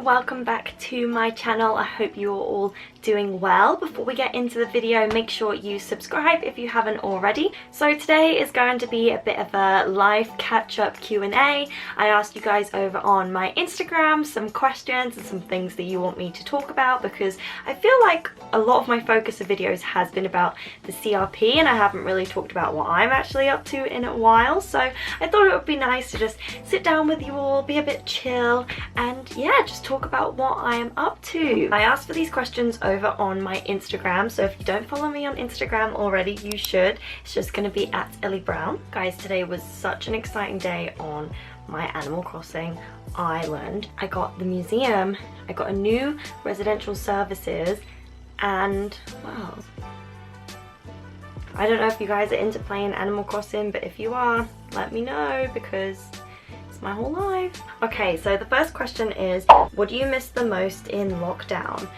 welcome back to my channel. I hope you're all doing well. Before we get into the video, make sure you subscribe if you haven't already. So today is going to be a bit of a live catch-up Q&A. I asked you guys over on my Instagram some questions and some things that you want me to talk about, because I feel like a lot of my focus of videos has been about the CRP and I haven't really talked about what I'm actually up to in a while. So I thought it would be nice to just sit down with you all, be a bit chill, and yeah, just talk about what I am up to. I asked for these questions over on my Instagram, so if you don't follow me on Instagram already, you should. It's just going to be at Ellie Brown. Guys, today was such an exciting day on my Animal Crossing island. I got the museum, I got a new residential services, and well, I don't know if you guys are into playing Animal Crossing, but if you are, let me know because it's my whole life. Okay, so the first question is, what do you miss the most in lockdown?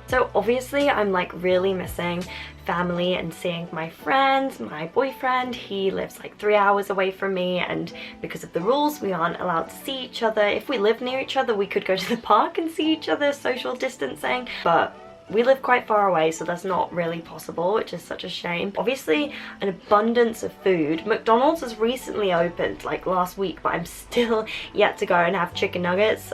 So obviously I'm like really missing family and seeing my friends. My boyfriend, he lives like 3 hours away from me, and because of the rules we aren't allowed to see each other. If we live near each other we could go to the park and see each other, social distancing, but we live quite far away, so that's not really possible, which is such a shame. Obviously, an abundance of food. McDonald's has recently opened, like last week, but I'm still yet to go and have chicken nuggets.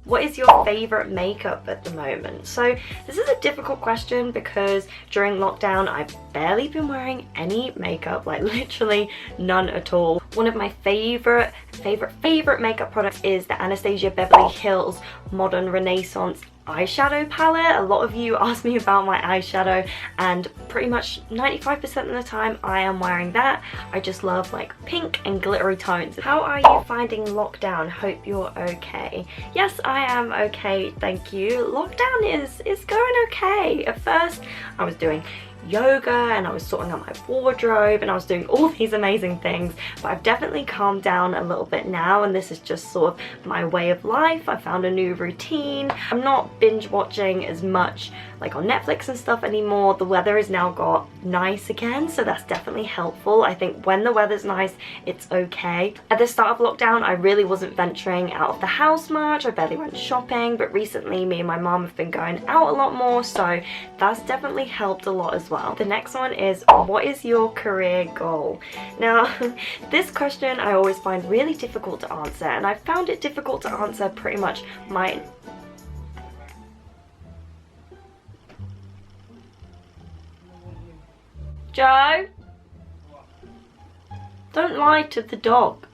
What is your favourite makeup at the moment? So this is a difficult question because during lockdown I've barely been wearing any makeup, like literally none at all. One of my favorite makeup products is the Anastasia Beverly Hills Modern Renaissance eyeshadow palette. A lot of you ask me about my eyeshadow, and pretty much 95% of the time I am wearing that. I just love like pink and glittery tones. How are you finding lockdown? Hope you're okay. Yes, I am okay, thank you. Lockdown is going okay. At first I was doing yoga and I was sorting out my wardrobe and I was doing all these amazing things, but I've definitely calmed down a little bit now, and this is just sort of my way of life. I found a new routine. I'm not binge watching as much like on Netflix and stuff anymore. The weather has now got nice again, so that's definitely helpful. I think when the weather's nice, it's okay. At the start of lockdown I really wasn't venturing out of the house much. I barely went shopping, but recently me and my mom have been going out a lot more, so that's definitely helped a lot as well. The next one is, what is your career goal? Now, this question I always find really difficult to answer, and I found it difficult to answer pretty much my... Joe? Don't lie to the dog.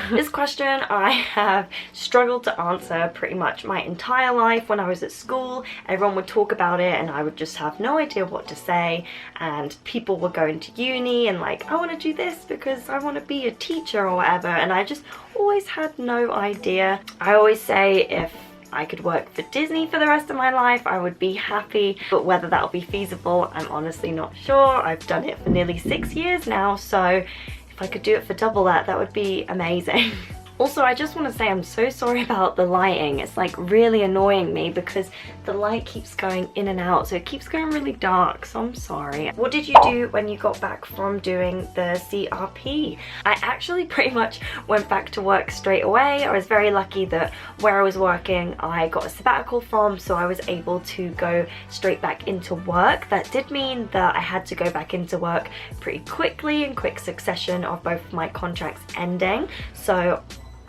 This question I have struggled to answer pretty much my entire life. When I was at school, everyone would talk about it and I would just have no idea what to say, and people were going to uni and like, I want to do this because I want to be a teacher or whatever, and I just always had no idea. I always say if I could work for Disney for the rest of my life, I would be happy, but whether that'll be feasible, I'm honestly not sure. I've done it for nearly 6 years now, so if I could do it for double that, that would be amazing. Also, I just want to say I'm so sorry about the lighting. It's like really annoying me because the light keeps going in and out, so it keeps going really dark, so I'm sorry. What did you do when you got back from doing the CRP? I actually pretty much went back to work straight away. I was very lucky that where I was working I got a sabbatical from, so I was able to go straight back into work. That did mean that I had to go back into work pretty quickly, in quick succession of both of my contracts ending. So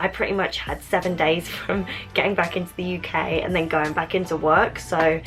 I pretty much had 7 days from getting back into the UK and then going back into work, so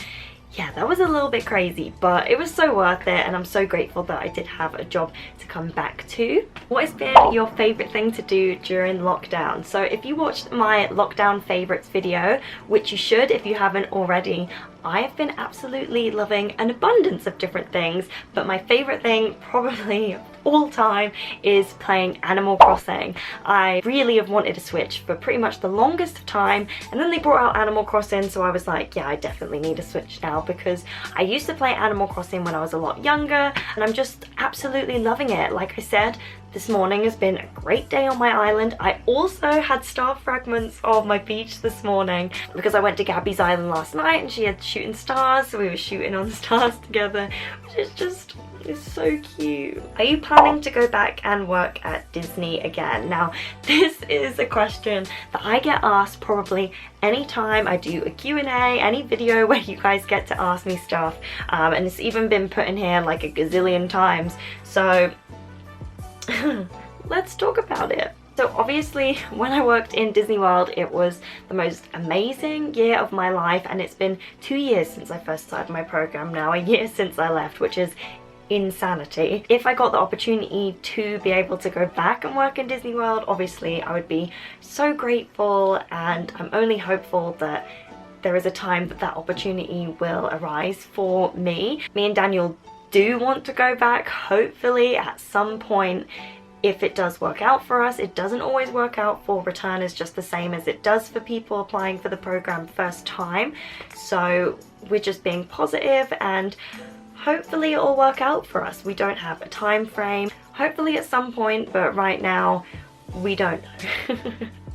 yeah, that was a little bit crazy, but it was so worth it, and I'm so grateful that I did have a job to come back to. What has been your favourite thing to do during lockdown? So if you watched my lockdown favourites video, which you should if you haven't already, I have been absolutely loving an abundance of different things, but my favourite thing probably all time is playing Animal Crossing. I really have wanted a Switch for pretty much the longest of time, and then they brought out Animal Crossing, so I was like, yeah, I definitely need a Switch now, because I used to play Animal Crossing when I was a lot younger, and I'm just absolutely loving it. Like I said, this morning has been a great day on my island. I also had star fragments of my beach this morning because I went to Gabby's island last night and she had shooting stars, so we were shooting on the stars together, which is just, it's so cute. Are you planning planning to go back and work at Disney again? Now, this is a question that I get asked probably anytime I do a Q&A, any video where you guys get to ask me stuff, and it's even been put in here like a gazillion times. So let's talk about it. So obviously when I worked in Disney World, it was the most amazing year of my life, and it's been 2 years since I first started my program now, a year since I left, which is insanity. If I got the opportunity to be able to go back and work in Disney World, obviously I would be so grateful, and I'm only hopeful that there is a time that that opportunity will arise for me. Me and Daniel do want to go back, hopefully at some point. If it does work out for us. It doesn't always work out for returners just the same as it does for people applying for the program first time. So we're just being positive, and hopefully it'll work out for us. We don't have a time frame. Hopefully at some point, but right now we don't know.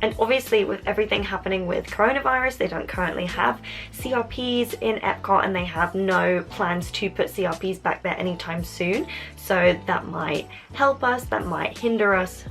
And obviously with everything happening with coronavirus, they don't currently have CRPs in Epcot, and they have no plans to put CRPs back there anytime soon. So that might help us, that might hinder us,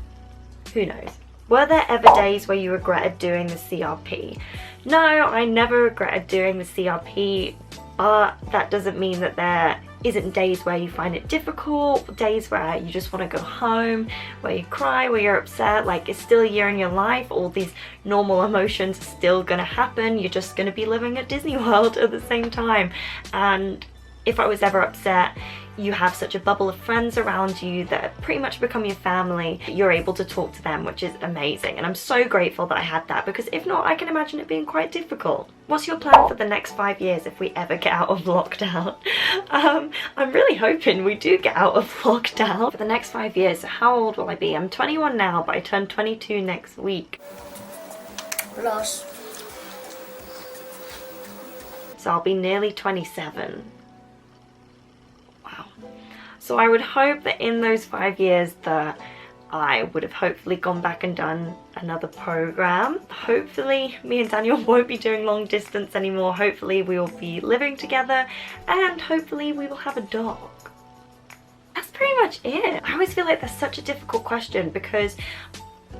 who knows. Were there ever days where you regretted doing the CRP? No, I never regretted doing the CRP, but that doesn't mean that there isn't days where you find it difficult, days where you just want to go home, where you cry, where you're upset. Like, it's still a year in your life, all these normal emotions are still gonna happen. You're just gonna be living at Disney World at the same time. And if I was ever upset, you have such a bubble of friends around you that pretty much become your family. You're able to talk to them, which is amazing, and I'm so grateful that I had that, because if not, I can imagine it being quite difficult. What's your plan for the next 5 years if we ever get out of lockdown? I'm really hoping we do get out of lockdown. For the next 5 years, how old will I be? I'm 21 now, but I turn 22 next week. Lost. So I'll be nearly 27. So I would hope that in those 5 years that I would have hopefully gone back and done another program. Hopefully me and Daniel won't be doing long distance anymore. Hopefully we will be living together, and hopefully we will have a dog. That's pretty much it. I always feel like that's such a difficult question, because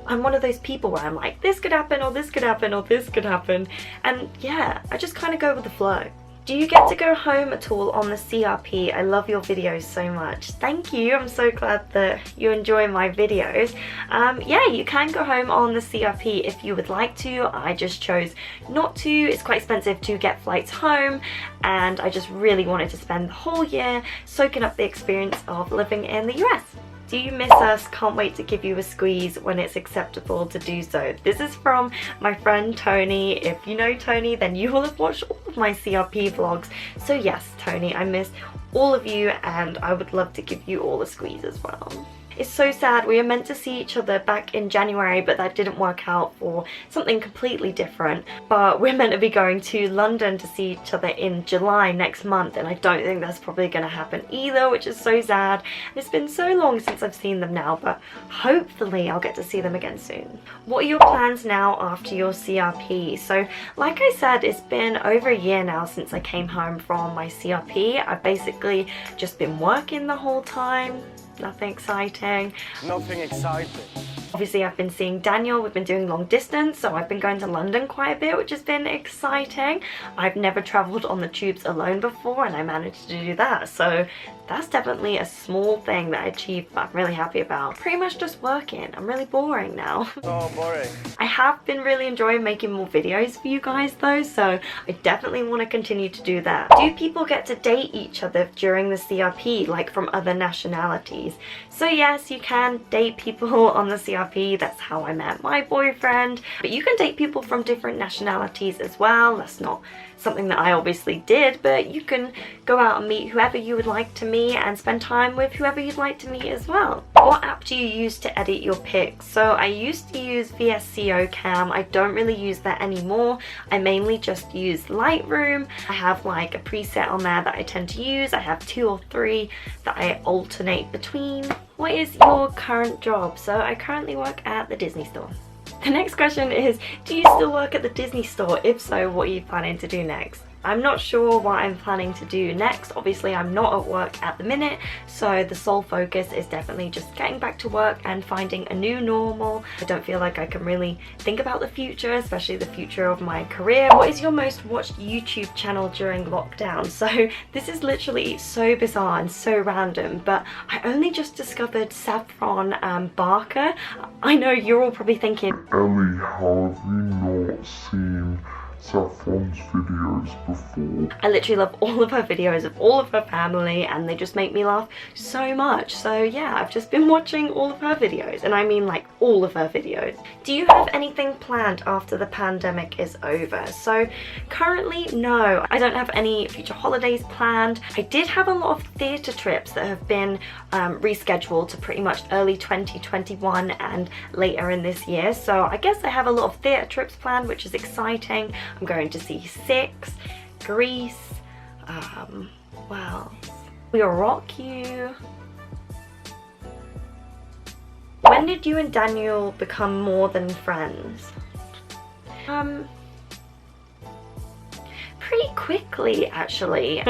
I'm one of those people where I'm like, this could happen, or this could happen, or this could happen. And yeah, I just kind of go with the flow. Do you get to go home at all on the CRP? I love your videos so much. Thank you. I'm so glad that you enjoy my videos. Yeah, you can go home on the CRP if you would like to. I just chose not to. It's quite expensive to get flights home, and I just really wanted to spend the whole year soaking up the experience of living in the US. Do you miss us? Can't wait to give you a squeeze when it's acceptable to do so. This is from my friend Tony. If you know Tony, then you will have watched all of my CRP vlogs. So yes, Tony, I miss all of you, and I would love to give you all a squeeze as well. It's so sad. We were meant to see each other back in January, but that didn't work out for something completely different. But we're meant to be going to London to see each other in July next month, and I don't think that's probably going to happen either, which is so sad. And it's been so long since I've seen them now, but hopefully I'll get to see them again soon. What are your plans now after your CRP? So like I said, it's been over a year now since I came home from my CRP. I've basically just been working the whole time. Nothing exciting. Nothing exciting. Obviously I've been seeing Daniel, we've been doing long distance, so I've been going to London quite a bit, which has been exciting. I've never travelled on the tubes alone before, and I managed to do that, so that's definitely a small thing that I achieved, but I'm really happy about. Pretty much just working. I'm really boring now. So boring. I have been really enjoying making more videos for you guys though, so I definitely want to continue to do that. Do people get to date each other during the CRP, like from other nationalities? So yes, you can date people on the CRP. That's how I met my boyfriend. But you can date people from different nationalities as well. That's not something that I obviously did, but you can go out and meet whoever you would like to meet and spend time with whoever you'd like to meet as well. What app do you use to edit your pics? So I used to use VSCO Cam. I don't really use that anymore. I mainly just use Lightroom. I have like a preset on there that I tend to use. I have 2 or 3 that I alternate between. What is your current job? So I currently work at the Disney store. The next question is, do you still work at the Disney store? If so, what are you planning to do next? I'm not sure what I'm planning to do next. Obviously, I'm not at work at the minute, so the sole focus is definitely just getting back to work and finding a new normal. I don't feel like I can really think about the future, especially the future of my career. What is your most watched YouTube channel during lockdown? So this is literally so bizarre and so random, but I only just discovered Saffron Barker. I know you're all probably thinking, Ellie, how have you not seen Saffron's videos before? I literally love all of her videos of all of her family, and they just make me laugh so much. So yeah, I've just been watching all of her videos, and I mean like all of her videos. Do you have anything planned after the pandemic is over? So currently, no, I don't have any future holidays planned. I did have a lot of theatre trips that have been rescheduled to pretty much early 2021 and later in this year. So I guess I have a lot of theatre trips planned, which is exciting. I'm going to see Six, Grease, well, We'll Rock You. When did you and Daniel become more than friends? Pretty quickly, actually.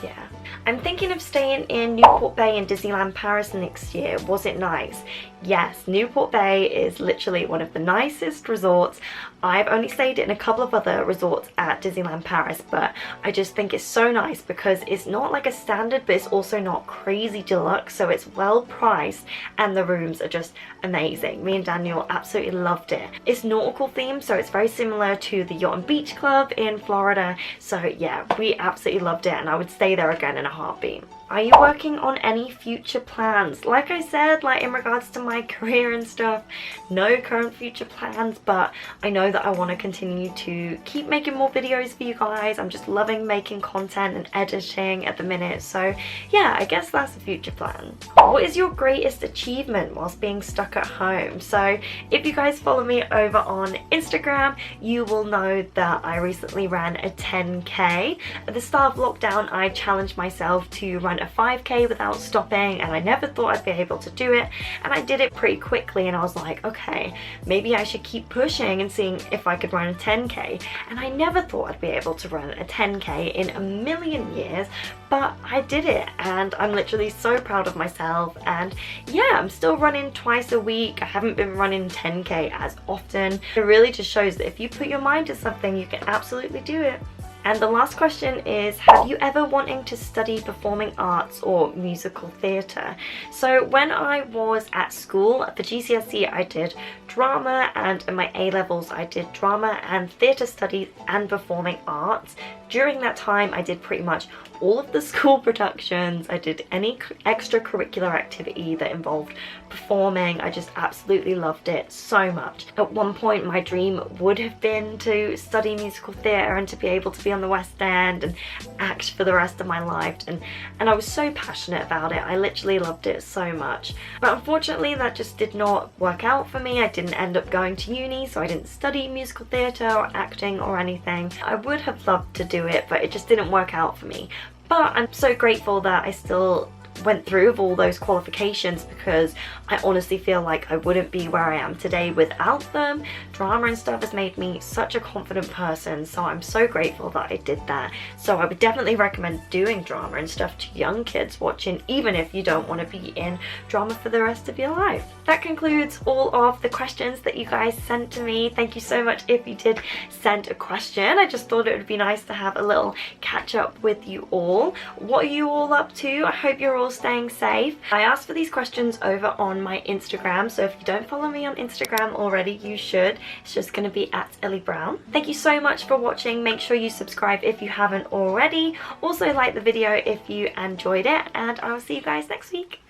Yeah. I'm thinking of staying in Newport Bay and Disneyland Paris next year. Was it nice? Yes, Newport Bay is literally one of the nicest resorts. I've only stayed in a couple of other resorts at Disneyland Paris, but I just think it's so nice because it's not like a standard, but it's also not crazy deluxe, so it's well priced and the rooms are just amazing. Me and Daniel absolutely loved it. It's nautical themed, so it's very similar to the Yacht and Beach Club in Florida. So yeah, we absolutely loved it, and I would stay there again in a heartbeat. Are you working on any future plans? Like I said, like in regards to my career and stuff, no current future plans, but I know that I want to continue to keep making more videos for you guys. I'm just loving making content and editing at the minute, so yeah, I guess that's a future plan. What is your greatest achievement whilst being stuck at home? So if you guys follow me over on Instagram, you will know that I recently ran a 10k. At the start of lockdown, I challenged myself to run a 5k without stopping, and I never thought I'd be able to do it, and I did it pretty quickly, and I was like, okay, maybe I should keep pushing and seeing if I could run a 10k. And I never thought I'd be able to run a 10k in a million years, but I did it, and I'm literally so proud of myself. And yeah, I'm still running twice a week. I haven't been running 10k as often. It really just shows that if you put your mind to something, you can absolutely do it. And the last question is, have you ever wanting to study performing arts or musical theatre? So when I was at school, for GCSE I did drama, and in my A-levels I did drama and theatre studies and performing arts. During that time I did pretty much all of the school productions. I did any extracurricular activity that involved performing. I just absolutely loved it so much. At one point my dream would have been to study musical theatre and to be able to be on the West End and act for the rest of my life, and I was so passionate about it. I literally loved it so much, but unfortunately that just did not work out for me. I didn't end up going to uni, so I didn't study musical theatre or acting or anything. I would have loved to do it, but it just didn't work out for me. But I'm so grateful that I still went through with all those qualifications, because I honestly feel like I wouldn't be where I am today without them. Drama and stuff has made me such a confident person, so I'm so grateful that I did that. So I would definitely recommend doing drama and stuff to young kids watching, even if you don't want to be in drama for the rest of your life. That concludes all of the questions that you guys sent to me. Thank you so much if you did send a question. I just thought it would be nice to have a little catch up with you all. What are you all up to? I hope you're all staying safe. I asked for these questions over on my Instagram, so if you don't follow me on Instagram already, you should. It's just going to be @EllieBrown. Thank you so much for watching. Make sure you subscribe if you haven't already. Also like the video if you enjoyed it, and I will see you guys next week.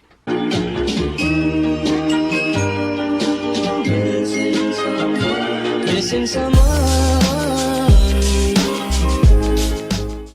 Missing someone